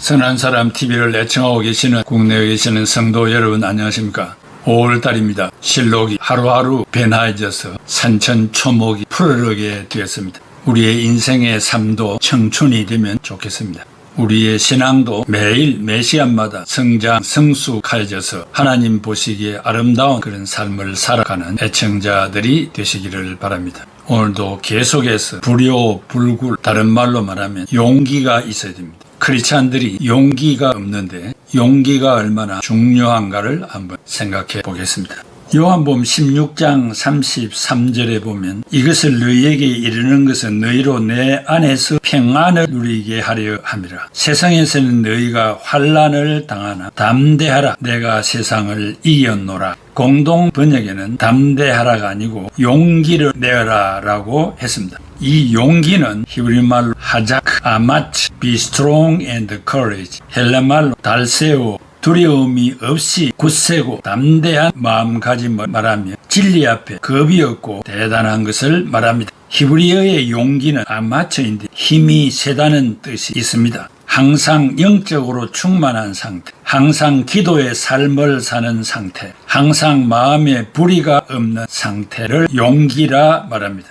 선한 사람 TV를 애청하고 계시는 국내에 계시는 성도 여러분 안녕하십니까? 5월달입니다. 실록이 하루하루 변화해져서 산천초목이 푸르르게 되었습니다. 우리의 인생의 삶도 청춘이 되면 좋겠습니다. 우리의 신앙도 매일 매 시간마다 성장 성숙해져서 하나님 보시기에 아름다운 그런 삶을 살아가는 애청자들이 되시기를 바랍니다. 오늘도 계속해서 불효불굴, 다른 말로 말하면 용기가 있어야 됩니다. 크리스찬들이 용기가 없는데 용기가 얼마나 중요한가를 한번 생각해 보겠습니다. 요한복음 16장 33절에 보면 이것을 너희에게 이르는 것은 너희로 내 안에서 평안을 누리게 하려 함이라. 세상에서는 너희가 환난을 당하나 담대하라 내가 세상을 이겼노라. 공동 번역에는 담대하라가 아니고 용기를 내어라 라고 했습니다. 이 용기는 히브리말로 하자크, 아마츠, be strong and courage, 헬라말로 달세오, 두려움이 없이 굳세고 담대한 마음가짐을 말하며 진리 앞에 겁이 없고 대단한 것을 말합니다. 히브리어의 용기는 아마처인데 힘이 세다는 뜻이 있습니다. 항상 영적으로 충만한 상태, 항상 기도의 삶을 사는 상태, 항상 마음에 불의가 없는 상태를 용기라 말합니다.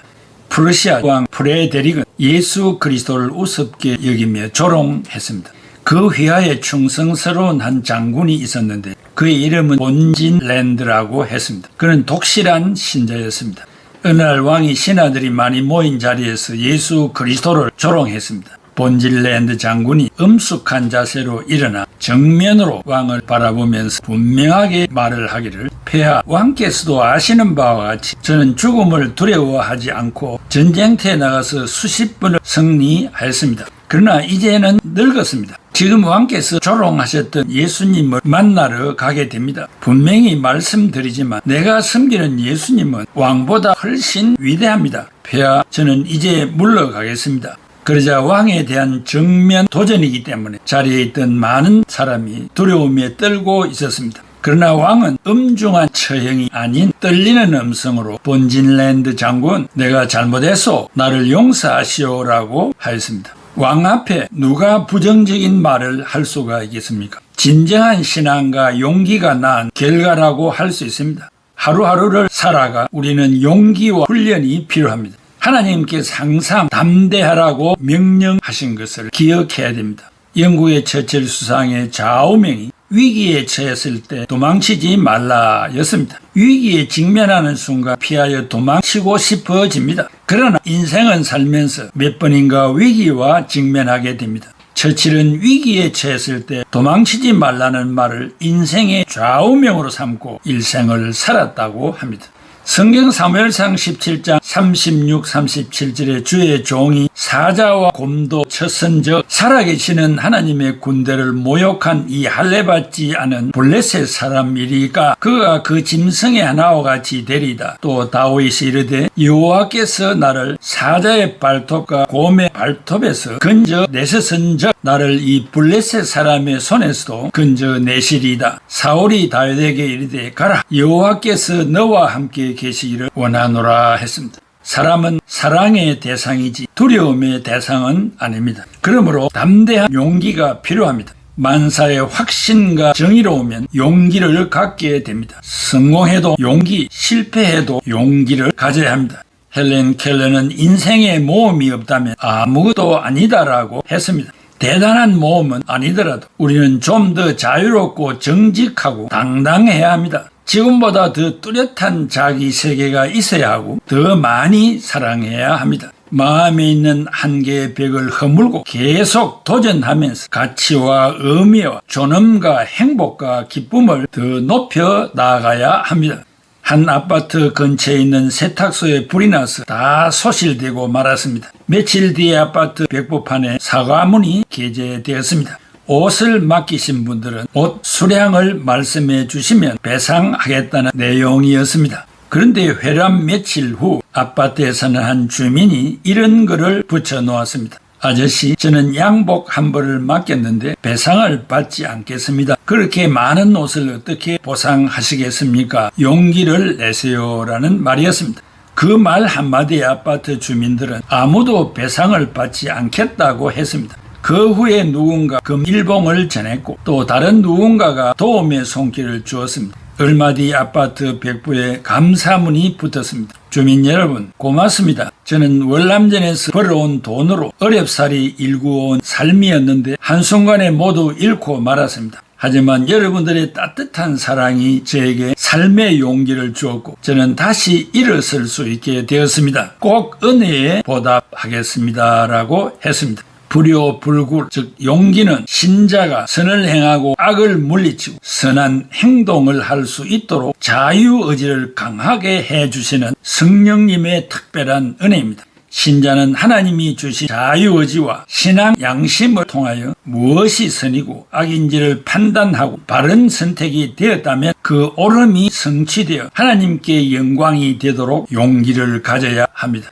프르시아 왕 프레데릭은 예수 그리스도를 우습게 여기며 조롱했습니다. 그 휘하에 충성스러운 한 장군이 있었는데 그의 이름은 본진랜드라고 했습니다. 그는 독실한 신자였습니다. 어느 날 왕이 신하들이 많이 모인 자리에서 예수 그리스도를 조롱했습니다. 본진랜드 장군이 엄숙한 자세로 일어나 정면으로 왕을 바라보면서 분명하게 말을 하기를, 폐하, 왕께서도 아시는 바와 같이 저는 죽음을 두려워하지 않고 전쟁터에 나가서 수십 번을 승리하였습니다. 그러나 이제는 늙었습니다. 지금 왕께서 조롱하셨던 예수님을 만나러 가게 됩니다. 분명히 말씀드리지만 내가 섬기는 예수님은 왕보다 훨씬 위대합니다. 폐하, 저는 이제 물러가겠습니다. 그러자 왕에 대한 정면 도전이기 때문에 자리에 있던 많은 사람이 두려움에 떨고 있었습니다. 그러나 왕은 엄중한 처형이 아닌 떨리는 음성으로 본진랜드 장군, 내가 잘못했소, 나를 용서하시오라고 하였습니다. 왕 앞에 누가 부정적인 말을 할 수가 있겠습니까? 진정한 신앙과 용기가 낳은 결과라고 할 수 있습니다. 하루하루를 살아가 우리는 용기와 훈련이 필요합니다. 하나님께서 항상 담대하라고 명령하신 것을 기억해야 됩니다. 영국의 처칠 수상의 좌우명이 위기에 처했을 때 도망치지 말라였습니다. 위기에 직면하는 순간 피하여 도망치고 싶어집니다. 그러나 인생은 살면서 몇 번인가 위기와 직면하게 됩니다. 처칠은 위기에 처했을 때 도망치지 말라는 말을 인생의 좌우명으로 삼고 일생을 살았다고 합니다. 성경 사무엘상 17장 36, 37절에 주의 종이 사자와 곰도 쳤은즉 살아계시는 하나님의 군대를 모욕한 이 할례받지 않은 블레셋 사람이리까 그가 그 짐승의 하나와 같이 되리다. 또 다윗이 이르되 여호와께서 나를 사자의 발톱과 곰의 발톱에서 건져내셨은즉 나를 이 블레셋 사람의 손에서도 건져내시리다. 사울이 다윗에게 이르되 가라, 여호와께서 너와 함께 계시기를 원하노라 했습니다. 사람은 사랑의 대상이지 두려움의 대상은 아닙니다. 그러므로 담대한 용기가 필요합니다. 만사의 확신과 정의로우면 용기를 갖게 됩니다. 성공해도 용기, 실패해도 용기를 가져야 합니다. 헬렌 켈러는 인생에 모험이 없다면 아무것도 아니다라고 했습니다. 대단한 모험은 아니더라도 우리는 좀 더 자유롭고 정직하고 당당해야 합니다. 지금보다 더 뚜렷한 자기 세계가 있어야 하고 더 많이 사랑해야 합니다. 마음에 있는 한계의 벽을 허물고 계속 도전하면서 가치와 의미와 존엄과 행복과 기쁨을 더 높여 나아가야 합니다. 한 아파트 근처에 있는 세탁소에 불이 나서 다 소실되고 말았습니다. 며칠 뒤에 아파트 벽보판에 사과문이 게재되었습니다. 옷을 맡기신 분들은 옷 수량을 말씀해 주시면 배상하겠다는 내용이었습니다. 그런데 회람 며칠 후 아파트에 사는 한 주민이 이런 글을 붙여놓았습니다. 아저씨, 저는 양복 한 벌을 맡겼는데 배상을 받지 않겠습니다. 그렇게 많은 옷을 어떻게 보상하시겠습니까? 용기를 내세요라는 말이었습니다. 그 말 한마디에 아파트 주민들은 아무도 배상을 받지 않겠다고 했습니다. 그 후에 누군가 금일봉을 전했고 또 다른 누군가가 도움의 손길을 주었습니다. 얼마 뒤 아파트 벽부에 감사문이 붙었습니다. 주민 여러분 고맙습니다. 저는 월남전에서 벌어온 돈으로 어렵사리 일구어온 삶이었는데 한순간에 모두 잃고 말았습니다. 하지만 여러분들의 따뜻한 사랑이 저에게 삶의 용기를 주었고 저는 다시 일어설 수 있게 되었습니다. 꼭 은혜에 보답하겠습니다 라고 했습니다. 불효불굴 즉 용기는 신자가 선을 행하고 악을 물리치고 선한 행동을 할 수 있도록 자유의지를 강하게 해주시는 성령님의 특별한 은혜입니다. 신자는 하나님이 주신 자유의지와 신앙 양심을 통하여 무엇이 선이고 악인지를 판단하고 바른 선택이 되었다면 그 옳음이 성취되어 하나님께 영광이 되도록 용기를 가져야 합니다.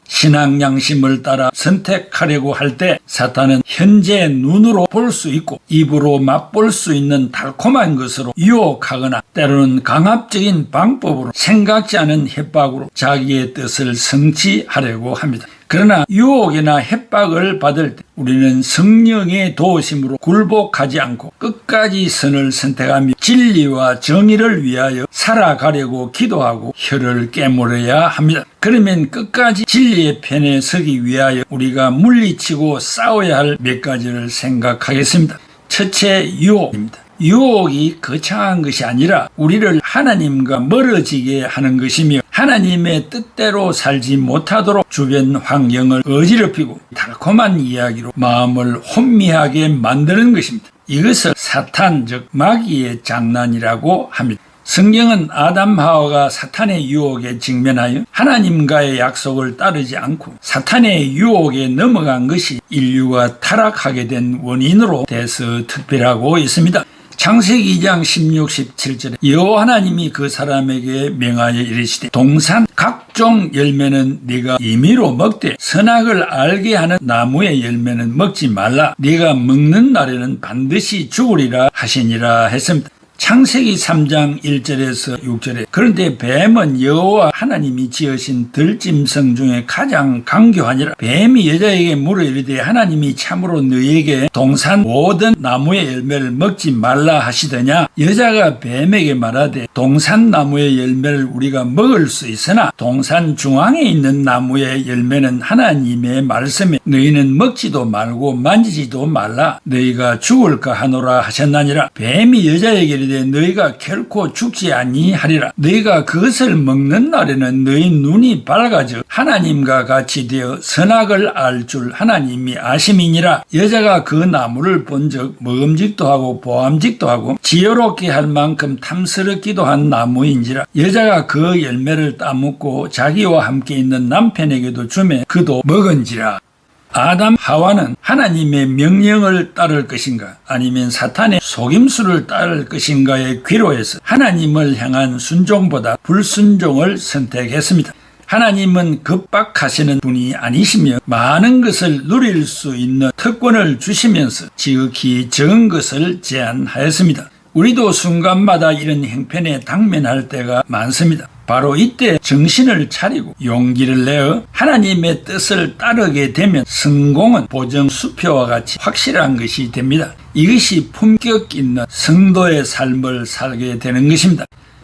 신앙 양심을 따라 선택하려고 할 때 사탄은 현재 눈으로 볼 수 있고 입으로 맛볼 수 있는 달콤한 것으로 유혹하거나 때로는 강압적인 방법으로 생각지 않은 협박으로 자기의 뜻을 성취하려고 합니다. 그러나 유혹이나 협박을 받을 때 우리는 성령의 도우심으로 굴복하지 않고 끝까지 선을 선택하며 진리와 정의를 위하여 살아가려고 기도하고 혀를 깨물어야 합니다. 그러면 끝까지 진리의 편에 서기 위하여 우리가 물리치고 싸워야 할 몇 가지를 생각하겠습니다. 첫째, 유혹입니다. 유혹이 거창한 것이 아니라 우리를 하나님과 멀어지게 하는 것이며 하나님의 뜻대로 살지 못하도록 주변 환경을 어지럽히고 달콤한 이야기로 마음을 혼미하게 만드는 것입니다. 이것을 사탄 즉 마귀의 장난이라고 합니다. 성경은 아담 하와가 사탄의 유혹에 직면하여 하나님과의 약속을 따르지 않고 사탄의 유혹에 넘어간 것이 인류가 타락하게 된 원인으로 돼서 특별하고 있습니다. 창세기 2장 16, 17절에 여호와 하나님이 그 사람에게 명하여 이르시되 동산 각종 열매는 네가 임의로 먹되 선악을 알게 하는 나무의 열매는 먹지 말라. 네가 먹는 날에는 반드시 죽으리라 하시니라 했습니다. 창세기 3장 1절에서 6절에 그런데 뱀은 여호와 하나님이 지으신 들짐승 중에 가장 강교하니라. 뱀이 여자에게 물어 이르되 하나님이 참으로 너희에게 동산 모든 나무의 열매를 먹지 말라 하시더냐. 여자가 뱀에게 말하되 동산 나무의 열매를 우리가 먹을 수 있으나 동산 중앙에 있는 나무의 열매는 하나님의 말씀에 너희는 먹지도 말고 만지지도 말라. 너희가 죽을까 하노라 하셨나니라. 뱀이 여자에게 너희가 결코 죽지 아니하리라. 너희가 그것을 먹는 날에는 너희 눈이 밝아져 하나님과 같이 되어 선악을 알 줄 하나님이 아심이니라. 여자가 그 나무를 본즉 먹음직도 하고 보암직도 하고 지혜롭게 할 만큼 탐스럽기도 한 나무인지라. 여자가 그 열매를 따먹고 자기와 함께 있는 남편에게도 주매 그도 먹은지라. 아담 하와는 하나님의 명령을 따를 것인가 아니면 사탄의 속임수를 따를 것인가에 귀로해서 하나님을 향한 순종보다 불순종을 선택했습니다. 하나님은 급박하시는 분이 아니시며 많은 것을 누릴 수 있는 특권을 주시면서 지극히 적은 것을 제한하였습니다. 우리도 순간마다 이런 형편에 당면할 때가 많습니다. 바로 이때 정신을 차리고 용기를 내어 하나님의 뜻을 따르게 되면 성공은 보정수표와 같이 확실한 것이 됩니다. 이것이 품격 있는 성도의 삶을 살게 되는 것입니다.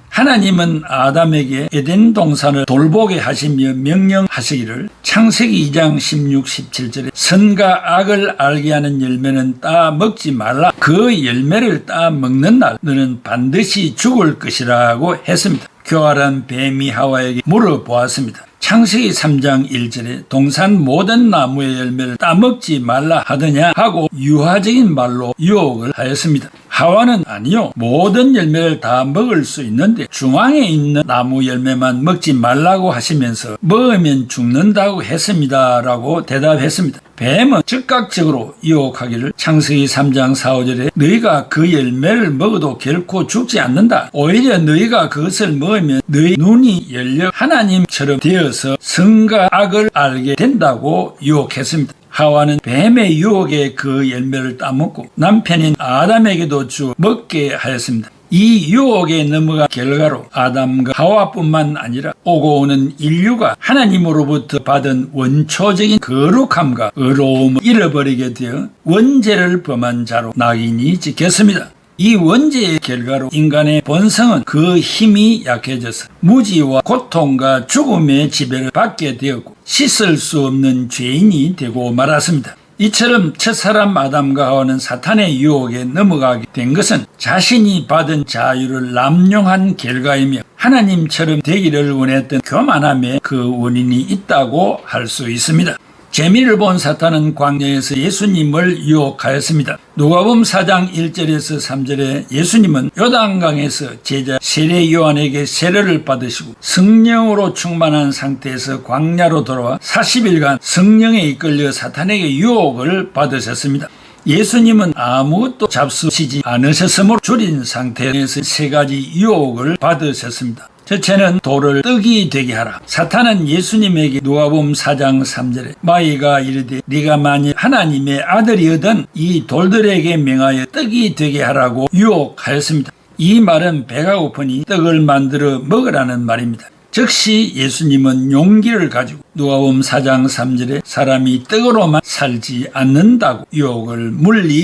하나님은 아담에게 에덴 동산을 돌보게 하시며 명령하시기를 창세기 2장 16, 17절에 선과 악을 알게 하는 열매는 따 먹지 말라. 그 열매를 따 먹는 날 너는 반드시 죽을 것이라고 했습니다. 교활한 뱀이 하와에게 물어보았습니다. 창세기 3장 1절에 동산 모든 나무의 열매를 따먹지 말라 하더냐 하고 유화적인 말로 유혹을 하였습니다. 하와는 아니요 모든 열매를 다 먹을 수 있는데 중앙에 있는 나무 열매만 먹지 말라고 하시면서 먹으면 죽는다고 했습니다 라고 대답했습니다. 뱀은 즉각적으로 유혹하기를 창세기 3장 4, 5절에 너희가 그 열매를 먹어도 결코 죽지 않는다. 오히려 너희가 그것을 먹으면 너희 눈이 열려 하나님처럼 되어서 선과 악을 알게 된다고 유혹했습니다. 하와는 뱀의 유혹에 그 열매를 따먹고 남편인 아담에게도 주 먹게 하였습니다. 이 유혹에 넘어간 결과로 아담과 하와뿐만 아니라 오고 오는 인류가 하나님으로부터 받은 원초적인 거룩함과 의로움을 잃어버리게 되어 원죄를 범한 자로 낙인이 찍혔습니다. 이 원죄의 결과로 인간의 본성은 그 힘이 약해져서 무지와 고통과 죽음의 지배를 받게 되었고 씻을 수 없는 죄인이 되고 말았습니다. 이처럼 첫사람 아담과 하와는 사탄의 유혹에 넘어가게 된 것은 자신이 받은 자유를 남용한 결과이며 하나님처럼 되기를 원했던 교만함에 그 원인이 있다고 할 수 있습니다. 재미를 본 사탄은 광야에서 예수님을 유혹하였습니다. 누가복음 4장 1절에서 3절에 예수님은 요단강에서 제자 세례 요한에게 세례를 받으시고 성령으로 충만한 상태에서 광야로 돌아와 40일간 성령에 이끌려 사탄에게 유혹을 받으셨습니다. 예수님은 아무것도 잡수시지 않으셨으므로 줄인 상태에서 3가지 유혹을 받으셨습니다. 첫째는 돌을 떡이 되게 하라. 사탄은 예수님에게 누가복음 4장 3절에 마귀가 이르되 네가 만일 하나님의 아들이거든 이 돌들에게 명하여 떡이 되게 하라고 유혹하였습니다. 이 말은 배가 고프니 떡을 만들어 먹으라는 말입니다. 즉시 예수님은 용기를 가지고 누가복음 4장 3절에 사람이 떡으로만 살지 않는다고 유혹을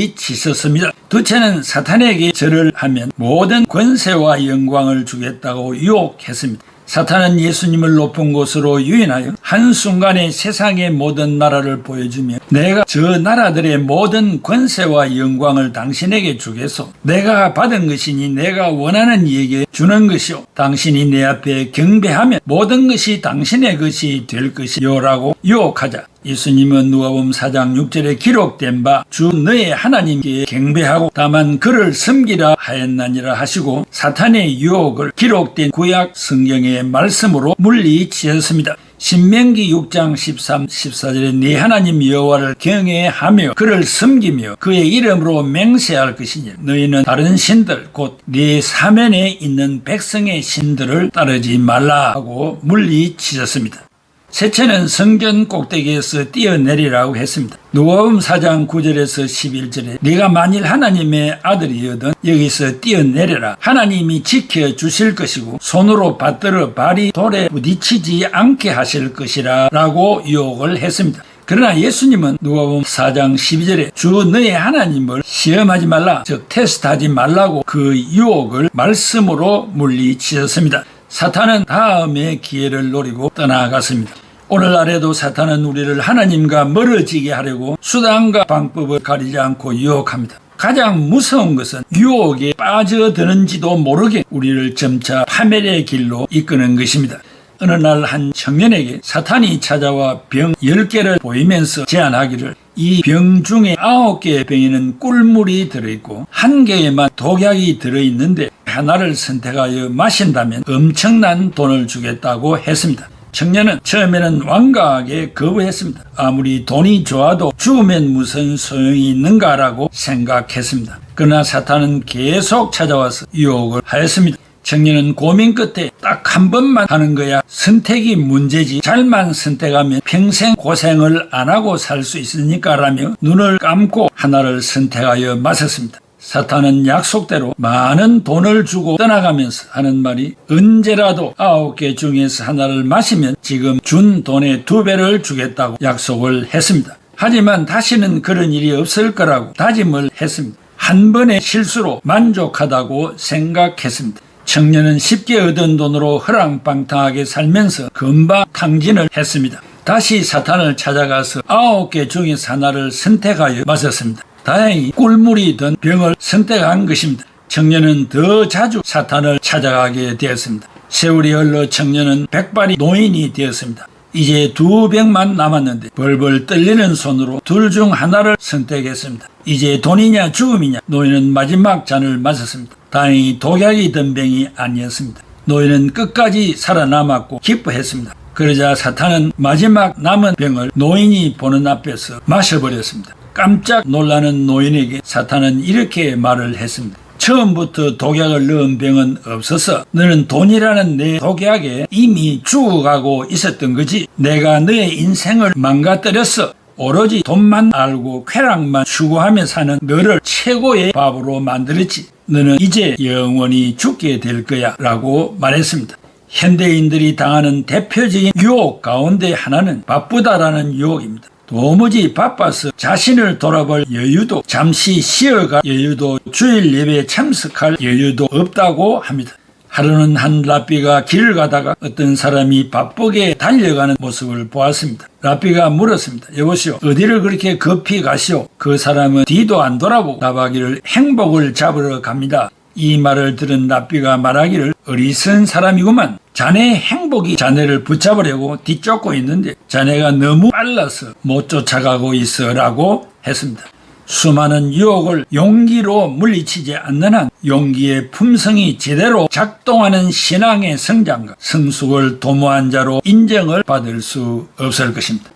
물리치셨습니다. 둘째는 사탄에게 절을 하면 모든 권세와 영광을 주겠다고 유혹했습니다. 사탄은 예수님을 높은 곳으로 유인하여 한순간에 세상의 모든 나라를 보여주며 내가 저 나라들의 모든 권세와 영광을 당신에게 주겠소. 내가 받은 것이니 내가 원하는 이에게 주는 것이요. 당신이 내 앞에 경배하면 모든 것이 당신의 것이 될 것이요 라고 유혹하자 예수님은 누가복음 4장 6절에 기록된 바 주 너의 하나님께 경배하고 다만 그를 섬기라 하였나니라 하시고 사탄의 유혹을 기록된 구약 성경의 말씀으로 물리치셨습니다. 신명기 6장 13, 14절에 네 하나님 여호와를 경외하며 그를 섬기며 그의 이름으로 맹세할 것이니 너희는 다른 신들 곧 네 사면에 있는 백성의 신들을 따르지 말라 하고 물리치셨습니다. 셋째는 성전 꼭대기에서 뛰어내리라고 했습니다. 누가복음 4장 9절에서 11절에 네가 만일 하나님의 아들이거든 여기서 뛰어내려라. 하나님이 지켜주실 것이고 손으로 받들어 발이 돌에 부딪히지 않게 하실 것이라 라고 유혹을 했습니다. 그러나 예수님은 누가복음 4장 12절에 주 너의 하나님을 시험하지 말라 즉 테스트하지 말라고 그 유혹을 말씀으로 물리치셨습니다. 사탄은 다음의 기회를 노리고 떠나갔습니다. 오늘날에도 사탄은 우리를 하나님과 멀어지게 하려고 수단과 방법을 가리지 않고 유혹합니다. 가장 무서운 것은 유혹에 빠져드는지도 모르게 우리를 점차 파멸의 길로 이끄는 것입니다. 어느 날 한 청년에게 사탄이 찾아와 병 10개를 보이면서 제안하기를 이 병 중에 9개의 병에는 꿀물이 들어있고 1개에만 독약이 들어있는데 하나를 선택하여 마신다면 엄청난 돈을 주겠다고 했습니다. 청년은 처음에는 완강하게 거부했습니다. 아무리 돈이 좋아도 죽으면 무슨 소용이 있는가라고 생각했습니다. 그러나 사탄은 계속 찾아와서 유혹을 하였습니다. 청년은 고민 끝에 딱 한 번만 하는 거야 선택이 문제지 잘만 선택하면 평생 고생을 안 하고 살 수 있으니까 라며 눈을 감고 하나를 선택하여 마셨습니다. 사탄은 약속대로 많은 돈을 주고 떠나가면서 하는 말이 언제라도 9개 중에서 하나를 마시면 지금 준 돈의 2배를 주겠다고 약속을 했습니다. 하지만 다시는 그런 일이 없을 거라고 다짐을 했습니다. 한 번의 실수로 만족하다고 생각했습니다. 청년은 쉽게 얻은 돈으로 허랑방탕하게 살면서 금방 탕진을 했습니다. 다시 사탄을 찾아가서 9개 중에서 하나를 선택하여 마셨습니다. 다행히 꿀물이 든 병을 선택한 것입니다. 청년은 더 자주 사탄을 찾아가게 되었습니다. 세월이 흘러 청년은 백발이 노인이 되었습니다. 이제 2병만 남았는데 벌벌 떨리는 손으로 둘 중 하나를 선택했습니다. 이제 돈이냐 죽음이냐 노인은 마지막 잔을 마셨습니다. 다행히 독약이 든 병이 아니었습니다. 노인은 끝까지 살아남았고 기뻐했습니다. 그러자 사탄은 마지막 남은 병을 노인이 보는 앞에서 마셔버렸습니다. 깜짝 놀라는 노인에게 사탄은 이렇게 말을 했습니다. 처음부터 독약을 넣은 병은 없어서 너는 돈이라는 내 독약에 이미 죽어가고 있었던 거지. 내가 너의 인생을 망가뜨렸어. 오로지 돈만 알고 쾌락만 추구하며 사는 너를 최고의 밥으로 만들었지. 너는 이제 영원히 죽게 될 거야 라고 말했습니다. 현대인들이 당하는 대표적인 유혹 가운데 하나는 바쁘다라는 유혹입니다. 도무지 바빠서 자신을 돌아볼 여유도, 잠시 쉬어갈 여유도, 주일 예배에 참석할 여유도 없다고 합니다. 하루는 한 랍비가 길을 가다가 어떤 사람이 바쁘게 달려가는 모습을 보았습니다. 랍비가 물었습니다. 여보시오, 어디를 그렇게 급히 가시오? 그 사람은 뒤도 안 돌아보고 나바기를 행복을 잡으러 갑니다. 이 말을 들은 랍비가 말하기를, 어리석은 사람이구만. 자네의 행복이 자네를 붙잡으려고 뒤쫓고 있는데 자네가 너무 빨라서 못 쫓아가고 있어 라고 했습니다. 수많은 유혹을 용기로 물리치지 않는 한 용기의 품성이 제대로 작동하는 신앙의 성장과 성숙을 도모한 자로 인정을 받을 수 없을 것입니다.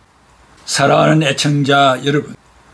사랑하는 애청자 여러분,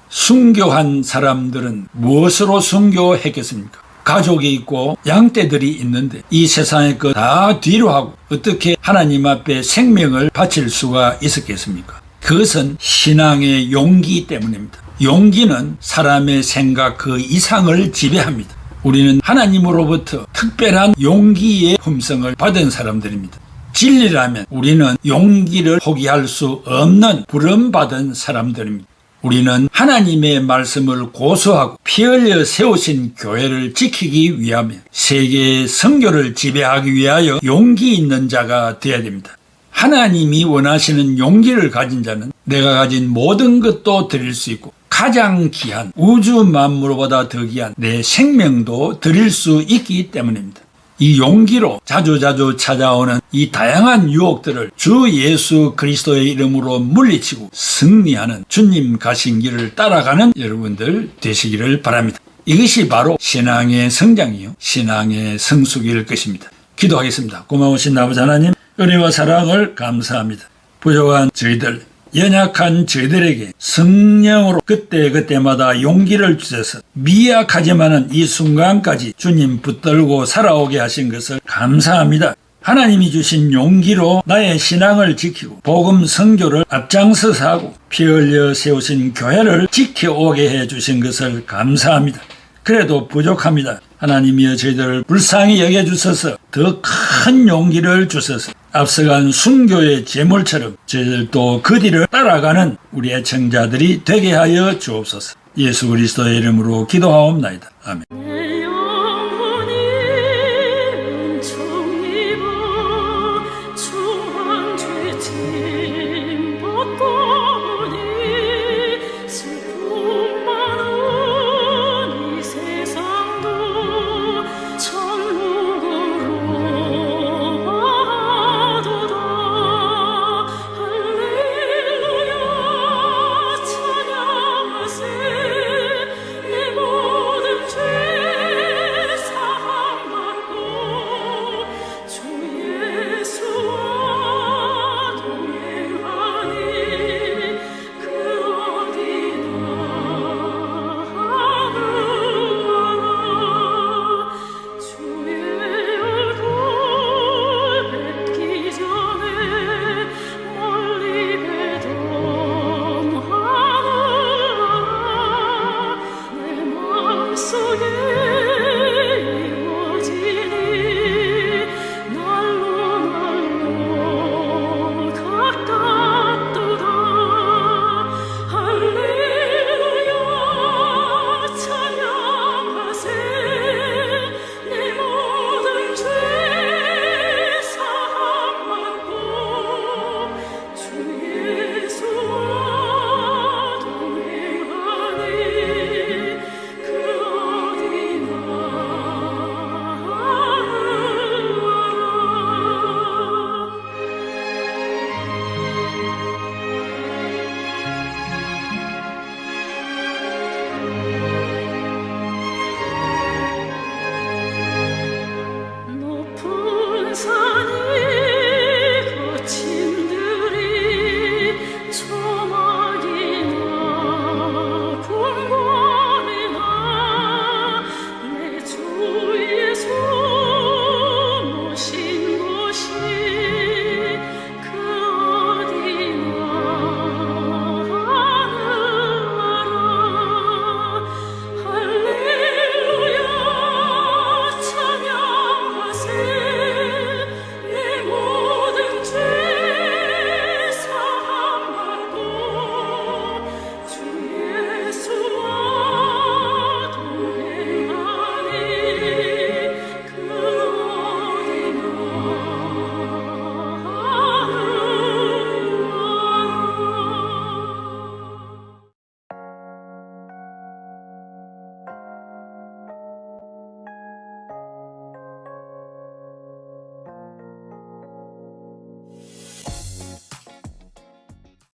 순교한 사람들은 무엇으로 순교했겠습니까? 가족이 있고 양떼들이 있는데 이 세상의 것 다 뒤로 하고 어떻게 하나님 앞에 생명을 바칠 수가 있었겠습니까? 그것은 신앙의 용기 때문입니다. 용기는 사람의 생각 그 이상을 지배합니다. 우리는 하나님으로부터 특별한 용기의 품성을 받은 사람들입니다. 진리라면 우리는 용기를 포기할 수 없는 부름받은 사람들입니다. 우리는 하나님의 말씀을 고수하고 피 흘려 세우신 교회를 지키기 위하며 세계의 선교를 지배하기 위하여 용기 있는 자가 되어야 됩니다. 하나님이 원하시는 용기를 가진 자는 내가 가진 모든 것도 드릴 수 있고 가장 귀한 우주 만물보다 더 귀한 내 생명도 드릴 수 있기 때문입니다. 이 용기로 자주자주 찾아오는 이 다양한 유혹들을 주 예수 그리스도의 이름으로 물리치고 승리하는 주님 가신 길을 따라가는 여러분들 되시기를 바랍니다. 이것이 바로 신앙의 성장이요, 신앙의 성숙일 것입니다. 기도하겠습니다. 고마우신 아버지 하나님, 은혜와 사랑을 감사합니다. 부족한 저희들, 연약한 저희들에게 성령으로 그때그때마다 용기를 주셔서 미약하지만은 이 순간까지 주님 붙들고 살아오게 하신 것을 감사합니다. 하나님이 주신 용기로 나의 신앙을 지키고 복음 선교를 앞장서서 하고 피 흘려 세우신 교회를 지켜오게 해주신 것을 감사합니다. 그래도 부족합니다. 하나님이여 저희들을 불쌍히 여겨주셔서 더 큰 용기를 주셔서 앞서간 순교의 제물처럼 저희들도 그 뒤를 따라가는 우리 애청자들이 되게 하여 주옵소서. 예수 그리스도의 이름으로 기도하옵나이다. 아멘.